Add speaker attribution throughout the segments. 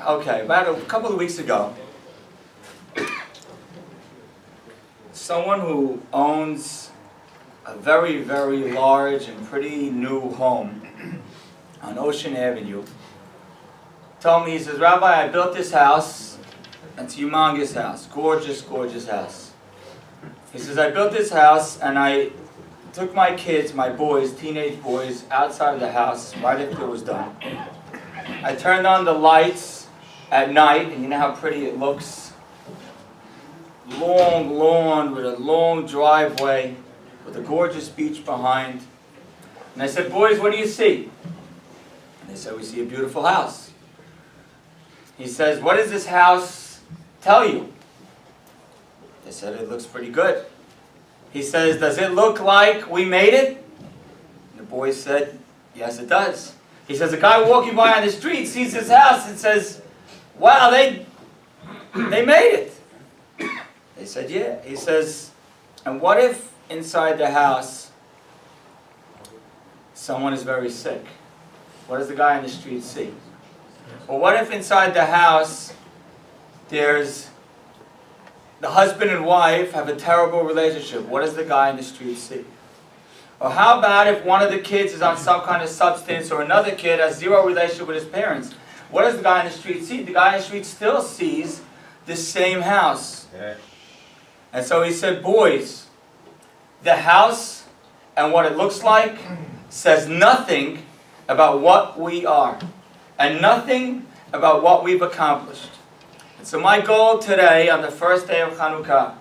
Speaker 1: Okay, about a couple of weeks ago, someone who owns a very, very large and pretty new home on Ocean Avenue told me, he says, Rabbi, I built this house. It's a humongous house, gorgeous, gorgeous house. He says, I built this house and I took my kids, my boys, teenage boys, outside of the house right after it was done. I turned on the lights at night, and you know how pretty it looks? Long lawn with a long driveway with a gorgeous beach behind. And I said, boys, what do you see? And they said, we see a beautiful house. He says, what does this house tell you? They said, it looks pretty good. He says, does it look like we made it? And the boys said, yes, it does. He says, a guy walking by on the street sees his house and says, wow, they made it. They said, yeah. He says, and what if inside the house someone is very sick? What does the guy on the street see? Or what if inside the house there's the husband and wife have a terrible relationship? What does the guy on the street see? Or how about if one of the kids is on some kind of substance, or another kid has zero relationship with his parents? What does the guy on the street see? The guy on the street still sees the same house. Yeah. And so he said, boys, the house and what it looks like says nothing about what we are, and nothing about what we've accomplished. And so my goal today, on the first day of Hanukkah,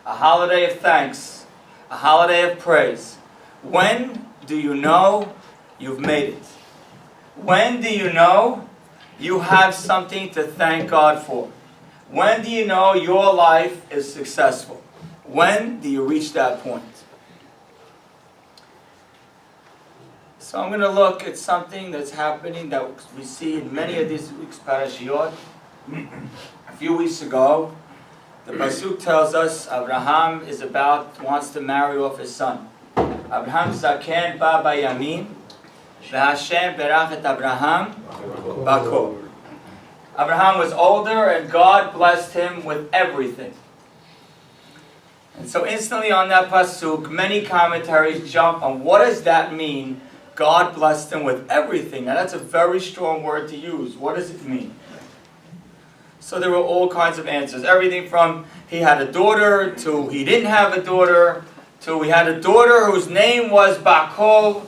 Speaker 1: a holiday of thanks, a holiday of praise, when do you know you've made it? When do you know you have something to thank God for? When do you know your life is successful? When do you reach that point? So I'm going to look at something that's happening that we see in many of these week's parashiyot. A few weeks ago, the pasuk tells us Abraham wants to marry off his son. Abraham zaken ba bayamin, veHashem berach et Abraham bakol. Abraham was older, and God blessed him with everything. And so instantly on that pasuk, many commentaries jump on what does that mean? God blessed him with everything. Now that's a very strong word to use. What does it mean? So there were all kinds of answers. Everything from he had a daughter, to he didn't have a daughter, to he had a daughter whose name was Bakol,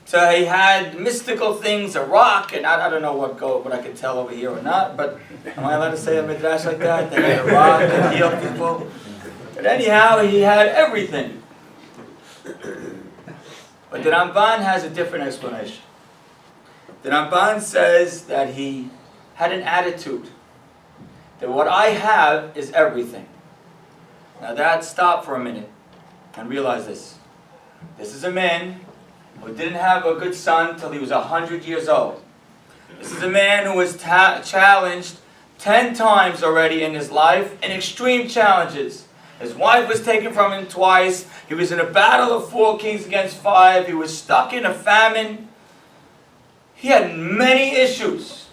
Speaker 1: to he had mystical things, a rock, and I don't know what I can tell over here or not, but am I allowed to say a midrash like that? That he had a rock that healed people? But anyhow, he had everything. But the Ramban has a different explanation. The Ramban says that he had an attitude that what I have is everything. Now stop for a minute and realize this. This is a man who didn't have a good son till he was 100 years old. This is a man who was challenged 10 times already in his life in extreme challenges. His wife was taken from him twice. He was in a battle of 4 kings against 5. He was stuck in a famine. He had many issues.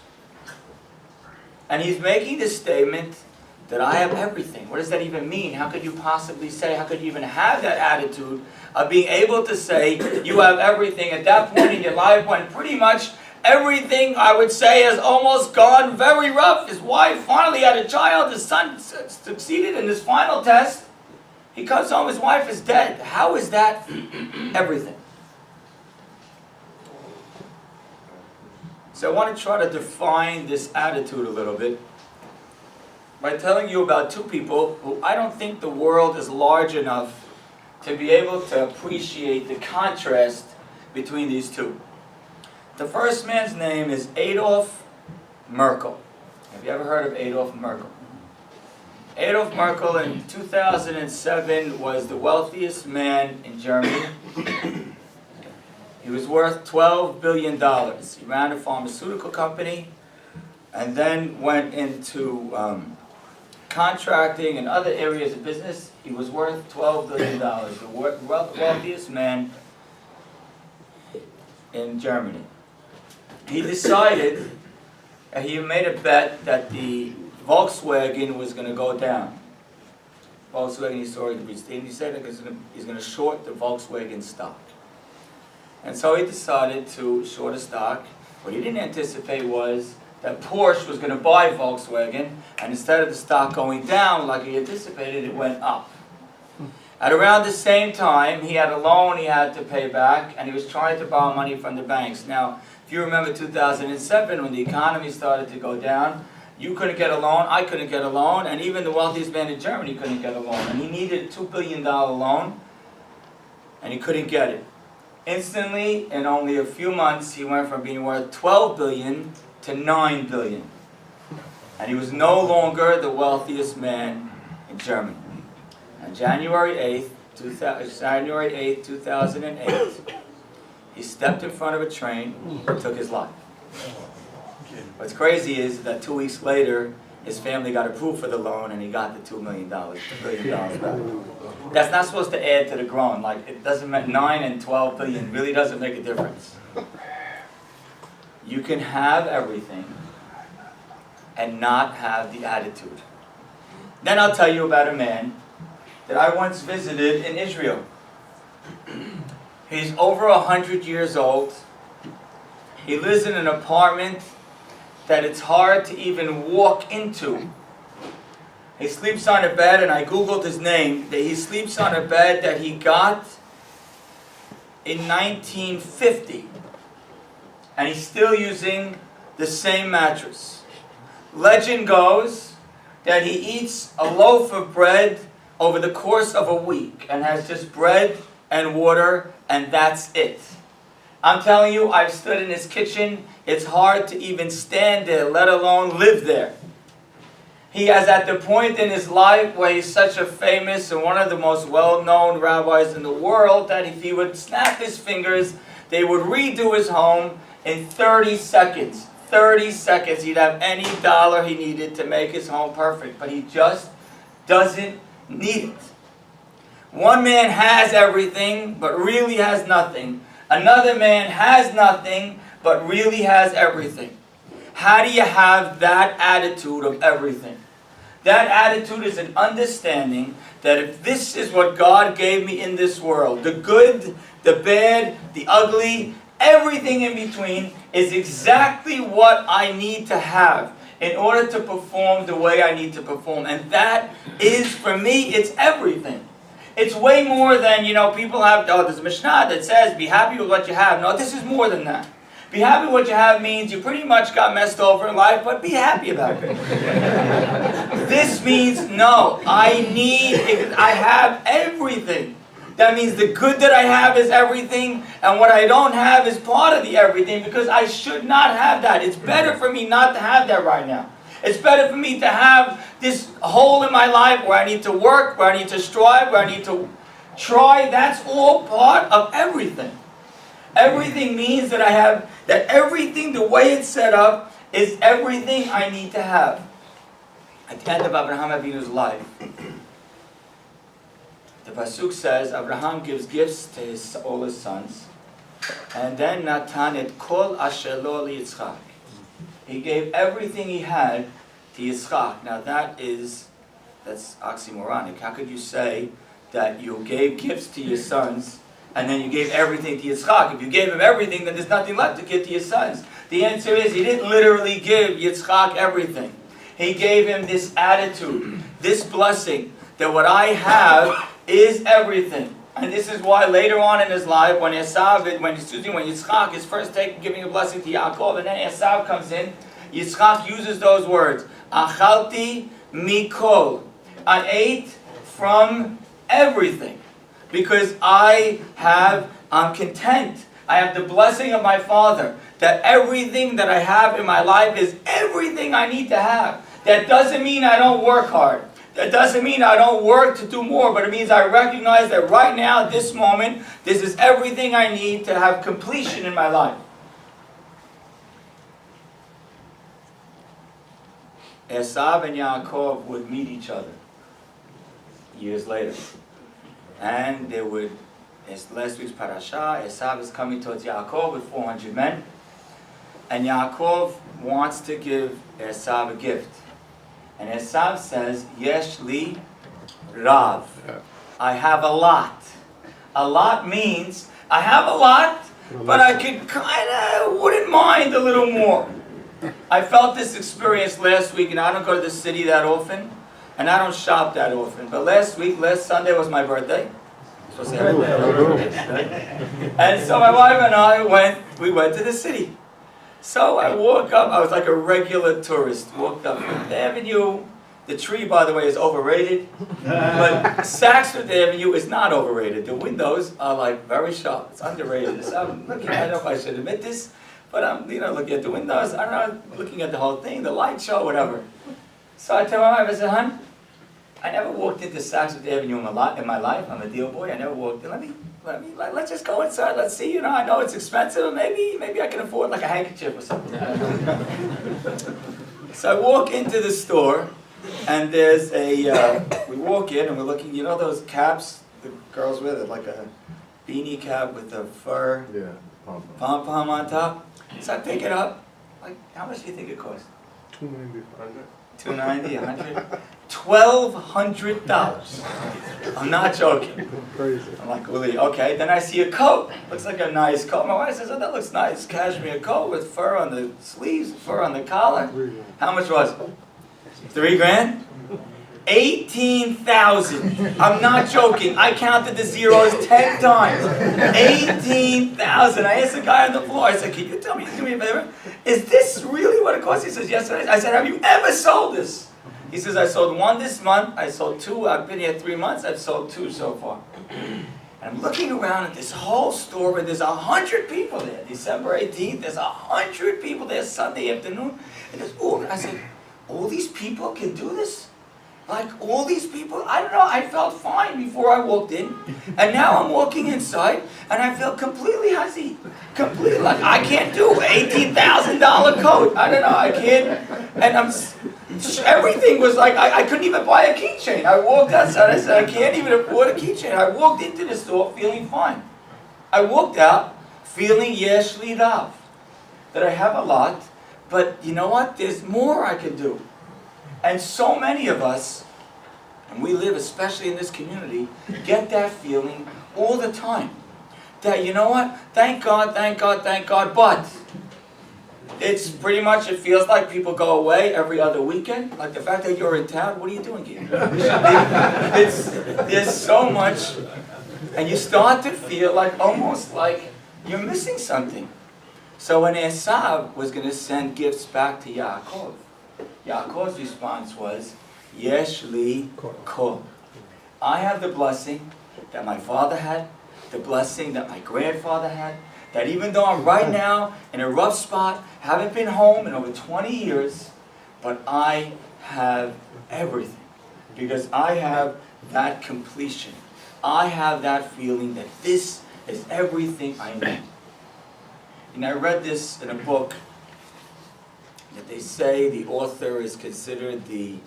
Speaker 1: And he's making this statement that I have everything. What does that even mean? How could you possibly say, how could you even have that attitude of being able to say you have everything at that point in your life when pretty much everything, I would say, has almost gone very rough? His wife finally had a child. His son succeeded in his final test. He comes home, his wife is dead. How is that everything? So I want to try to define this attitude a little bit by telling you about 2 people who I don't think the world is large enough to be able to appreciate the contrast between these 2. The first man's name is Adolf Merkel. Have you ever heard of Adolf Merkel? Adolf Merkel in 2007 was the wealthiest man in Germany. He was worth $12 billion. He ran a pharmaceutical company and then went into contracting and other areas of business. He was worth $12 billion, the wealthiest man in Germany. He decided And he made a bet that the Volkswagen was going to go down. Volkswagen, he saw it, and he said that he's going to short the Volkswagen stock. And so he decided to short a stock. What he didn't anticipate was that Porsche was going to buy Volkswagen, and instead of the stock going down like he anticipated, it went up. At around the same time, he had a loan he had to pay back, and he was trying to borrow money from the banks. Now, if you remember 2007, when the economy started to go down, you couldn't get a loan, I couldn't get a loan, and even the wealthiest man in Germany couldn't get a loan. And he needed a $2 billion loan, and he couldn't get it. Instantly, in only a few months, he went from being worth $12 billion to $9 billion. And he was no longer the wealthiest man in Germany. On January 8th, 2008, he stepped in front of a train and took his life. What's crazy is that 2 weeks later, his family got approved for the loan and he got the $2 billion back. That's not supposed to add to the groan. Like, it doesn't make 9 and 12 billion really doesn't make a difference. You can have everything and not have the attitude. Then I'll tell you about a man that I once visited in Israel. He's over 100 years old. He lives in an apartment that it's hard to even walk into. He sleeps on a bed, and I googled his name, that he sleeps on a bed that he got in 1950. And he's still using the same mattress. Legend goes that he eats a loaf of bread over the course of a week and has just bread and water, and that's it. I'm telling you, I've stood in his kitchen. It's hard to even stand there, let alone live there. He is at the point in his life where he's such a famous and one of the most well-known rabbis in the world that if he would snap his fingers, they would redo his home in 30 seconds. 30 seconds, he'd have any dollar he needed to make his home perfect, but he just doesn't need it. One man has everything, but really has nothing. Another man has nothing, but really has everything. How do you have that attitude of everything? That attitude is an understanding that if this is what God gave me in this world, the good, the bad, the ugly, everything in between is exactly what I need to have in order to perform the way I need to perform. And that is, for me, it's everything. It's way more than, people have, there's a Mishnah that says, be happy with what you have. No, this is more than that. Be happy with what you have means you pretty much got messed over in life, but be happy about it. This means, no, I have everything. That means the good that I have is everything, and what I don't have is part of the everything, because I should not have that. It's better for me not to have that right now. It's better for me to have this hole in my life where I need to work, where I need to strive, where I need to try. That's all part of everything. Everything means that I have, that everything, the way it's set up, is everything I need to have. At the end of Abraham Avinu's life, the Pasuk says, Abraham gives gifts to all his sons, and then Natan et kol asher lo liYitzchak. He gave everything he had to Yitzchak. Now that's oxymoronic. How could you say that you gave gifts to your sons and then you gave everything to Yitzchak? If you gave him everything, then there's nothing left to give to your sons. The answer is he didn't literally give Yitzchak everything. He gave him this attitude, this blessing, that what I have is everything. And this is why later on in his life, when Yitzchak is first giving a blessing to Yaakov, and then Esav comes in, Yitzchak uses those words, Achalti mikol. I ate from everything. Because I'm content. I have the blessing of my father. That everything that I have in my life is everything I need to have. That doesn't mean I don't work hard. That doesn't mean I don't work to do more, but it means I recognize that right now, this moment, this is everything I need to have completion in my life. Esav and Yaakov would meet each other years later. And they would, as last week's parasha, Esav is coming towards Yaakov with 400 men. And Yaakov wants to give Esav a gift. And Esav says, Yesh li rav. I have a lot. A lot means, I have a lot, but I could wouldn't mind a little more. I felt this experience last week, and I don't go to the city that often, and I don't shop that often. But last Sunday was my birthday. And so my wife and I went to the city. So I woke up, I was like a regular tourist, walked up Fifth Avenue. The tree, by the way, is overrated, but Saks Fifth Avenue is not overrated. The windows are like very sharp, it's underrated. So I'm looking, I don't know if I should admit this, but I'm looking at the windows, I don't know, looking at the whole thing, the light show, whatever. So I tell my wife, I said, hon, I never walked into Saks Fifth Avenue in my life. I'm a deal boy. I never walked in. Let's just go inside. Let's see. I know it's expensive. Maybe I can afford like a handkerchief or something. So I walk into the store, and there's we walk in and we're looking. You know those caps the girls wear, like a beanie cap with a fur pom-pom on top. So I pick it up. Like, how much do you think it costs?
Speaker 2: $290,
Speaker 1: $290, $100, $1,200. I'm not joking.
Speaker 2: Crazy.
Speaker 1: I'm like, really? Okay. Then I see a coat. Looks like a nice coat. My wife says, oh, that looks nice. Cashmere coat with fur on the sleeves, fur on the collar. How much was it? $3,000? 18,000. I'm not joking. I counted the zeros 10 times. 18,000. I asked the guy on the floor, I said, can you tell me, do me a favor? Is this really what it costs? He says, yes. I said, have you ever sold this? He says, I sold one this month. I sold two. I've been here 3 months. I've sold two so far. And I'm looking around at this whole store, and there's 100 people there. December 18th, there's 100 people there Sunday afternoon. And I said, all these people can do this? Like, all these people? I don't know, I felt fine before I walked in. And now I'm walking inside, and I feel completely hussy. Completely, like, I can't do $18,000 coat. I don't know, I can't. And everything was like, I couldn't even buy a keychain. I walked outside, I said, I can't even afford a keychain. I walked into the store feeling fine. I walked out feeling yesh li rav, that I have a lot, but you know what? There's more I can do. And so many of us, and we live especially in this community, get that feeling all the time. That, you know what? Thank God, thank God, thank God, but it's pretty much, it feels like people go away every other weekend. Like the fact that you're in town, what are you doing here? There's so much, and you start to feel like, almost like you're missing something. So when Esav was going to send gifts back to Yaakov, Yaakov's response was, Yesh li kol. I have the blessing that my father had, the blessing that my grandfather had, that even though I'm right now in a rough spot, haven't been home in over 20 years, but I have everything. Because I have that completion. I have that feeling that this is everything I need. And I read this in a book that they say the author is considered the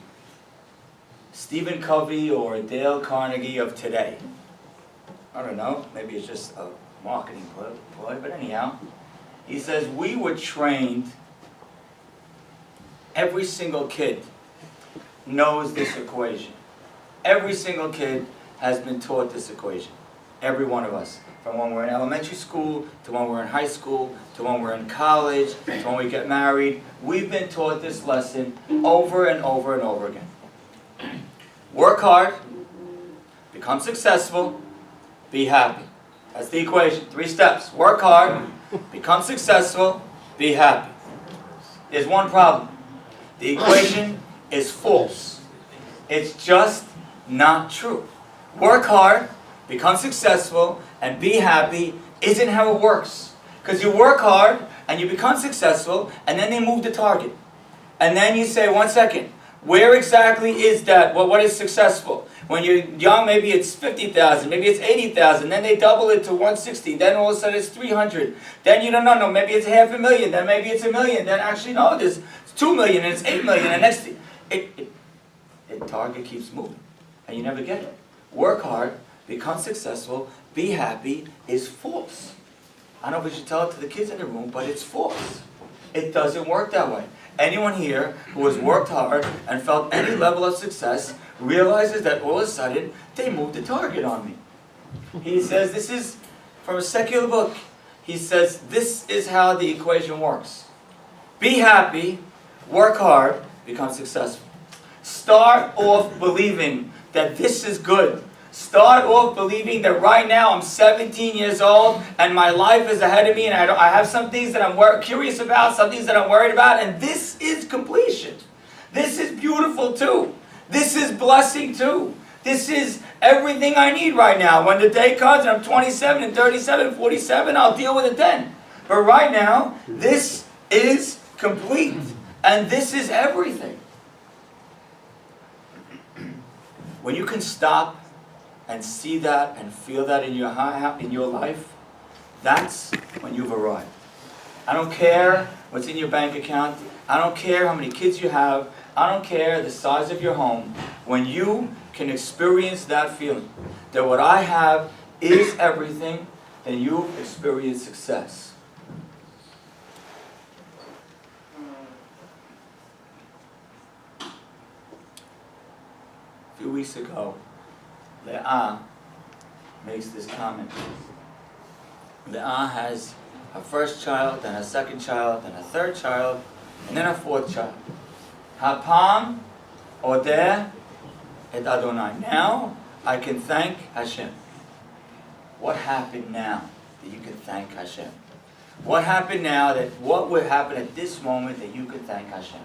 Speaker 1: Stephen Covey or Dale Carnegie of today. I don't know, maybe it's just a marketing ploy, but anyhow, he says, we were trained, every single kid knows this equation. Every single kid has been taught this equation. Every one of us. From when we're in elementary school, to when we're in high school, to when we're in college, to when we get married. We've been taught this lesson over and over and over again. Work hard, become successful, be happy. That's the equation. 3 steps. Work hard, become successful, be happy. There's one problem. The equation is false. It's just not true. Work hard, become successful, and be happy isn't how it works. Because you work hard, and you become successful, and then they move the target. And then you say, 1 second, where exactly is that? Well, what is successful? When you're young, maybe it's 50,000, maybe it's 80,000, then they double it to 160, then all of a sudden it's 300. Then you don't know, maybe it's 500,000, then maybe it's 1 million, then actually no, it's 2 million, and it's 8 million, and next thing, the target keeps moving, and you never get it. Work hard, become successful, be happy is false. I don't know if we should tell it to the kids in the room, but it's false. It doesn't work that way. Anyone here who has worked hard and felt any level of success realizes that all of a sudden they moved the target on me. He says, this is from a secular book. He says, this is how the equation works. Be happy, work hard, become successful. Start off believing that this is good. Start off believing that right now I'm 17 years old and my life is ahead of me and I have some things that I'm curious about, some things that I'm worried about, and this is completion. This is beautiful too. This is blessing too. This is everything I need right now. When the day comes and I'm 27 and 37 and 47, I'll deal with it then. But right now, this is complete. And this is everything. When you can stop and see that and feel that in your life, that's when you've arrived. I don't care what's in your bank account. I don't care how many kids you have. I don't care the size of your home. When you can experience that feeling, that what I have is everything, then you've experienced success. A few weeks ago, Leah makes this comment. Leah has her first child, then her second child, then her third child, and then her fourth child. Hapam odeh et Adonai. Now I can thank Hashem. What happened now that you can thank Hashem? What happened now what would happen at this moment that you could thank Hashem?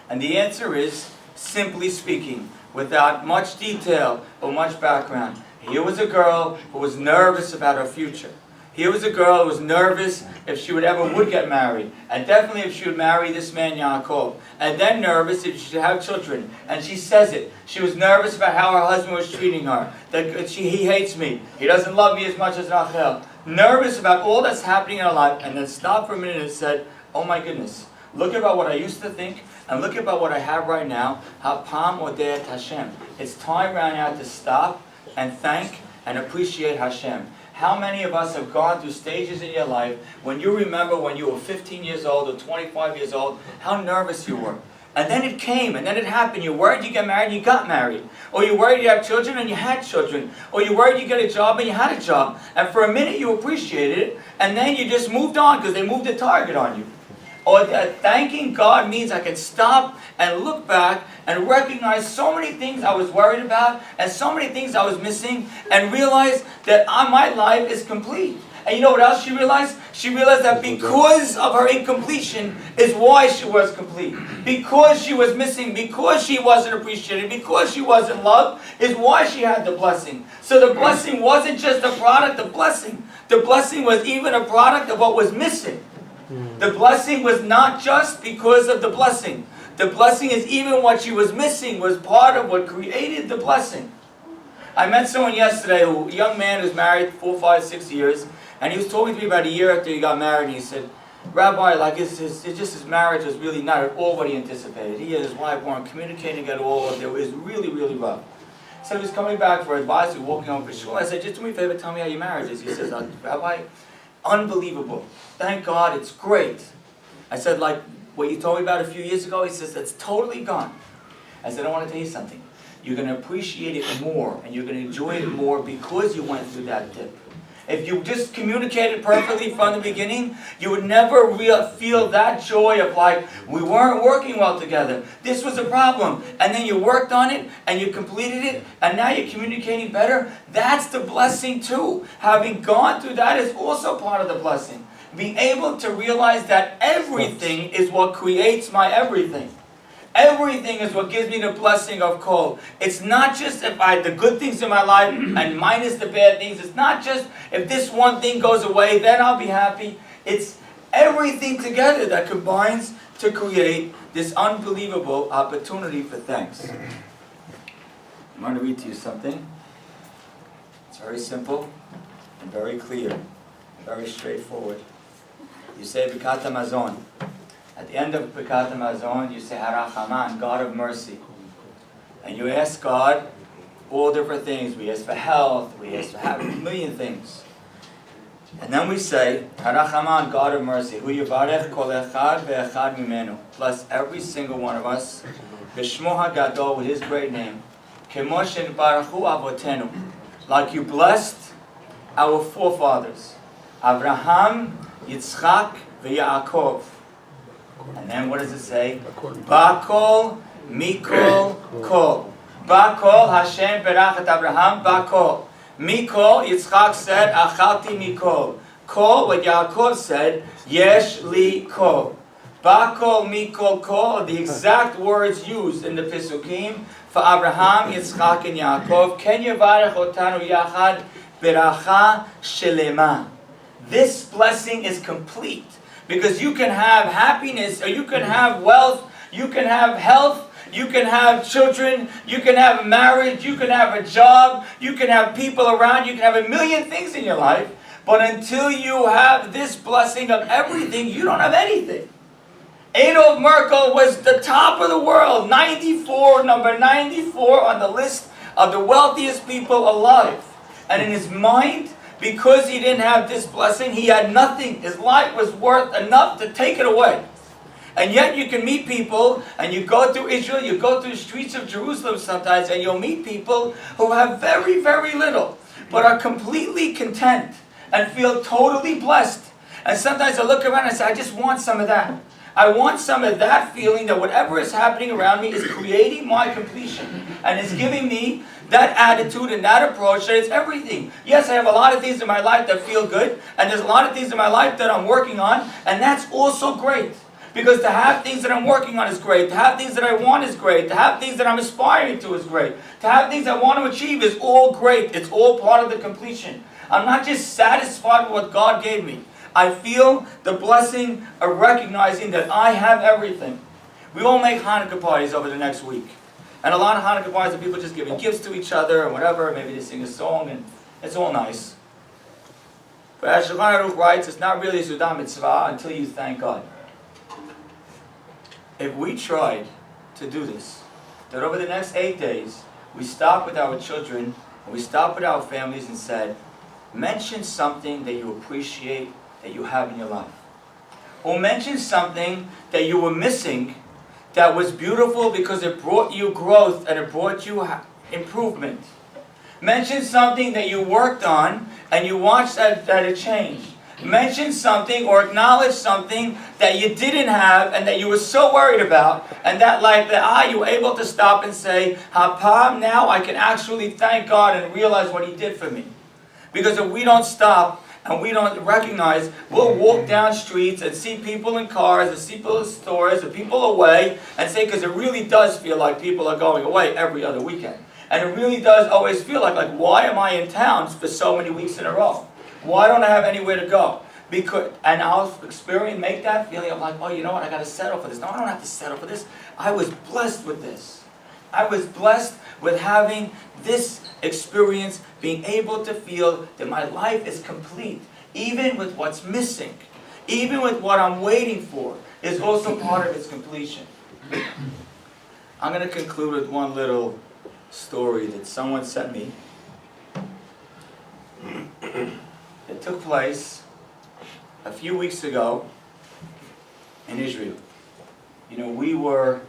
Speaker 1: And the answer is, simply speaking, without much detail or much background, here was a girl who was nervous about her future. Here was a girl who was nervous if she would get married. And definitely if she would marry this man Yaakov. And then nervous if she should have children. And she says it. She was nervous about how her husband was treating her. That he hates me. He doesn't love me as much as Rachel. Nervous about all that's happening in her life. And then stopped for a minute and said, oh my goodness. Look about what I used to think. And look about what I have right now. Hapam odeh Hashem. It's time right now to stop and thank and appreciate Hashem. How many of us have gone through stages in your life when you remember when you were 15 years old or 25 years old, how nervous you were. And then it came, and then it happened. You worried you get married, and you got married. Or you worried you have children, and you had children. Or you worried you get a job, and you had a job. And for a minute you appreciated it, and then you just moved on because they moved the target on you. Or thanking God means I can stop and look back and recognize so many things I was worried about and so many things I was missing and realize that my life is complete. And you know what else she realized? She realized that because of her incompletion is why she was complete. Because she was missing, because she wasn't appreciated, because she wasn't loved, is why she had the blessing. So the blessing wasn't just a product of blessing. The blessing was even a product of what was missing. The blessing was not just because of the blessing. The blessing is even what she was missing was part of what created the blessing. I met someone yesterday, a young man who's married 4, 5, 6 years, and he was talking to me about a year after he got married, and he said, Rabbi, his marriage was really not at all what he anticipated. He and his wife weren't communicating at all. It was really, really rough. So he was coming back for advice, we were walking home for shul. I said, just do me a favor, tell me how your marriage is. He says, Rabbi, unbelievable. Thank God, it's great. I said, like what you told me about a few years ago? He says, that's totally gone. I said, I want to tell you something. You're going to appreciate it more, and you're going to enjoy it more because you went through that dip. If you just communicated perfectly from the beginning, you would never feel that joy of like, we weren't working well together. This was a problem. And then you worked on it, and you completed it, and now you're communicating better. That's the blessing too. Having gone through that is also part of the blessing. Being able to realize that everything is what creates my everything. Everything is what gives me the blessing of kol. It's not just if I had the good things in my life and minus the bad things. It's not just if this one thing goes away, then I'll be happy. It's everything together that combines to create this unbelievable opportunity for thanks. I'm going to read to you something. It's very simple and very clear and very straightforward. You say Birkat Hamazon. At the end of Birkat Hamazon, you say Harachaman, God of mercy. And you ask God all different things. We ask for health, we ask for a million things. And then we say, Harachaman, God of mercy, Hu Yivarech Kol Echad Ve'echad Mimenu. Bless every single one of us. B'Shmo HaGadol, with His great name. Kemo She'Barachu Avotenu. Like you blessed our forefathers. Abraham, Yitzchak, Ve'Yaakov. And then what does it say? Bakol, Mikol, Kol. Bakol, Hashem Berach et Abraham, Bakol. Mikol, Yitzchak said, Achalti Mikol. Kol, what Yaakov said, Yesh Li Kol. Bakol, Mikol, Kol, the exact words used in the Pesukim for Abraham, Yitzchak, and Yaakov. Ken Yevarech Otanu Yachad Beracha Shelema. This blessing is complete. Because you can have happiness, or you can have wealth, you can have health, you can have children, you can have marriage, you can have a job, you can have people around, you can have a million things in your life. But until you have this blessing of everything, you don't have anything. Adolf Merkel was the top of the world, number 94 on the list of the wealthiest people alive. And in his mind, because he didn't have this blessing, he had nothing. His life was worth enough to take it away. And yet you can meet people, and you go through Israel, you go through the streets of Jerusalem sometimes, and you'll meet people who have very, very little, but are completely content and feel totally blessed. And sometimes I look around and I say, I just want some of that. I want some of that feeling that whatever is happening around me is creating my completion and is giving me that attitude and that approach that it's everything. Yes, I have a lot of things in my life that feel good, and there's a lot of things in my life that I'm working on, and that's also great. Because to have things that I'm working on is great. To have things that I want is great. To have things that I'm aspiring to is great. To have things I want to achieve is all great. It's all part of the completion. I'm not just satisfied with what God gave me. I feel the blessing of recognizing that I have everything. We all make Hanukkah parties over the next week. And a lot of Hanukkah parties are people just giving gifts to each other and whatever. Maybe they sing a song and it's all nice. But as Shulchan Aruch writes, it's not really a Suda Mitzvah until you thank God. If we tried to do this, that over the next 8 days, we stop with our children and we stop with our families and said, mention something that you appreciate that you have in your life. Or mention something that you were missing that was beautiful because it brought you growth and it brought you improvement. Mention something that you worked on and you watched that it changed. Mention something or acknowledge something that you didn't have and that you were so worried about, and that you were able to stop and say, Hapam, now I can actually thank God and realize what He did for me. Because if we don't stop and we don't recognize, we'll walk down streets and see people in cars and see people in stores and people away and say, because it really does feel like people are going away every other weekend. And it really does always feel like why am I in town for so many weeks in a row? Why don't I have anywhere to go? And I'll make that feeling of oh, you know what, I got to settle for this. No, I don't have to settle for this. I was blessed with this. I was blessed with having this experience, being able to feel that my life is complete, even with what's missing, even with what I'm waiting for, is also part of its completion. I'm going to conclude with one little story that someone sent me. It took place a few weeks ago in Israel. You know,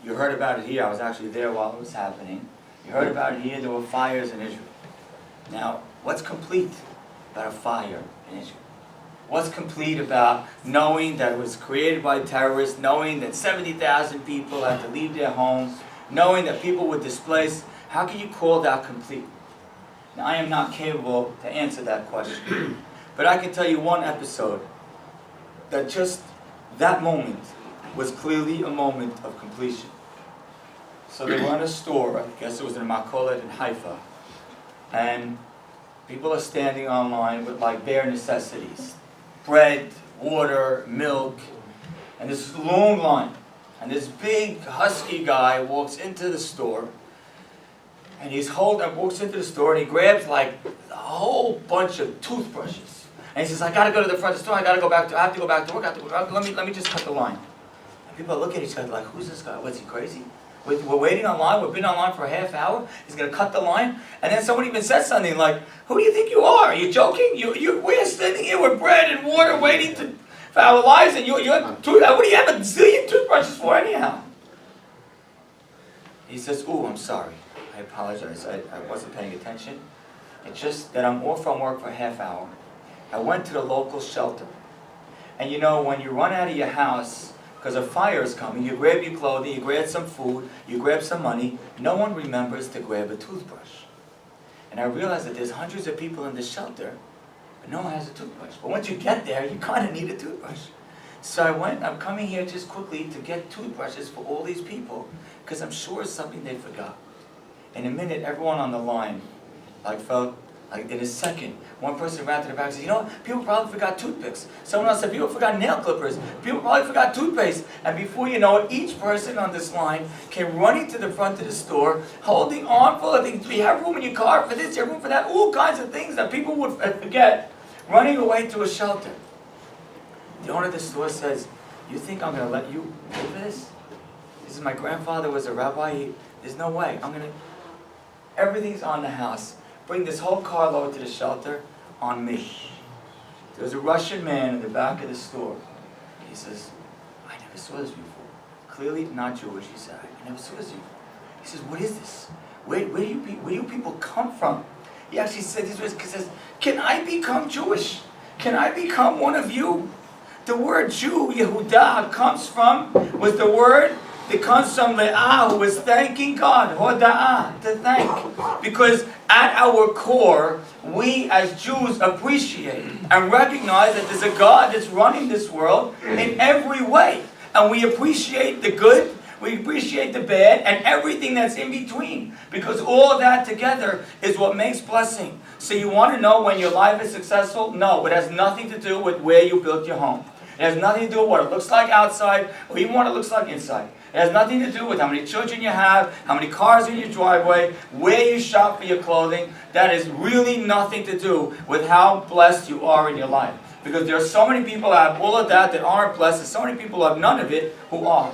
Speaker 1: you heard about it here. I was actually there while it was happening. You heard about it here. There were fires in Israel. Now, what's complete about a fire in Israel? What's complete about knowing that it was created by terrorists, knowing that 70,000 people had to leave their homes, knowing that people were displaced? How can you call that complete? Now, I am not capable to answer that question. But I can tell you one episode that just that moment was clearly a moment of completion. So they were in a store, I guess it was in Makolet in Haifa, and people are standing online with bare necessities. Bread, water, milk, and this long line. And this big, husky guy walks into the store, and walks into the store and he grabs a whole bunch of toothbrushes. And he says, I gotta go to the front of the store, I have to go back to work, let me just cut the line. And people look at each other who's this guy? What's he, crazy? We're waiting online, we've been online for a half hour, he's going to cut the line, and then someone even said something like, who do you think you are? Are you joking? We're sitting here with bread and water waiting for our lives, and what do you have a zillion toothbrushes for anyhow? He says, ooh, I'm sorry. I apologize. I wasn't paying attention. It's just that I'm off from work for a half hour. I went to the local shelter. And you know, when you run out of your house because a fire is coming, you grab your clothing, you grab some food, you grab some money, no one remembers to grab a toothbrush. And I realized that there's hundreds of people in the shelter, but no one has a toothbrush. But once you get there, you kind of need a toothbrush. So I'm coming here just quickly to get toothbrushes for all these people, because I'm sure it's something they forgot. In a minute, everyone on the line felt like in a second, one person ran to the back and said, you know what, people probably forgot toothpicks. Someone else said, people forgot nail clippers. People probably forgot toothpaste. And before you know it, each person on this line came running to the front of the store, holding on full of things. Do you have room in your car for this? Do you have room for that? All kinds of things that people would forget, running away to a shelter. The owner of the store says, you think I'm going to let you pay for this? He says, my grandfather was a rabbi. There's no way. Everything's on the house. Bring this whole carload to the shelter on me. There was a Russian man in the back of the store. He says, I never saw this before. Clearly not Jewish, he said. I never saw this before. He says, what is this? Where do you people come from? He actually said these words, he says, can I become Jewish? Can I become one of you? The word Jew, Yehudah, was the word that comes from Le'ah, who was thanking God, Hoda'ah, to thank. Because at our core, we as Jews appreciate and recognize that there's a God that's running this world in every way. And we appreciate the good, we appreciate the bad, and everything that's in between. Because all of that together is what makes blessing. So you want to know when your life is successful? No, it has nothing to do with where you built your home. It has nothing to do with what it looks like outside, or even what it looks like inside. It has nothing to do with how many children you have, how many cars in your driveway, where you shop for your clothing. That is really nothing to do with how blessed you are in your life. Because there are so many people who have all of that aren't blessed, and so many people who have none of it who are.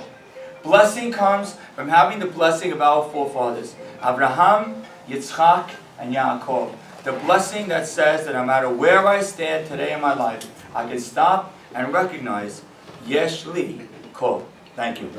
Speaker 1: Blessing comes from having the blessing of our forefathers, Abraham, Yitzchak, and Yaakov. The blessing that says that no matter where I stand today in my life, I can stop and recognize, Yesh Li Kol. Thank you.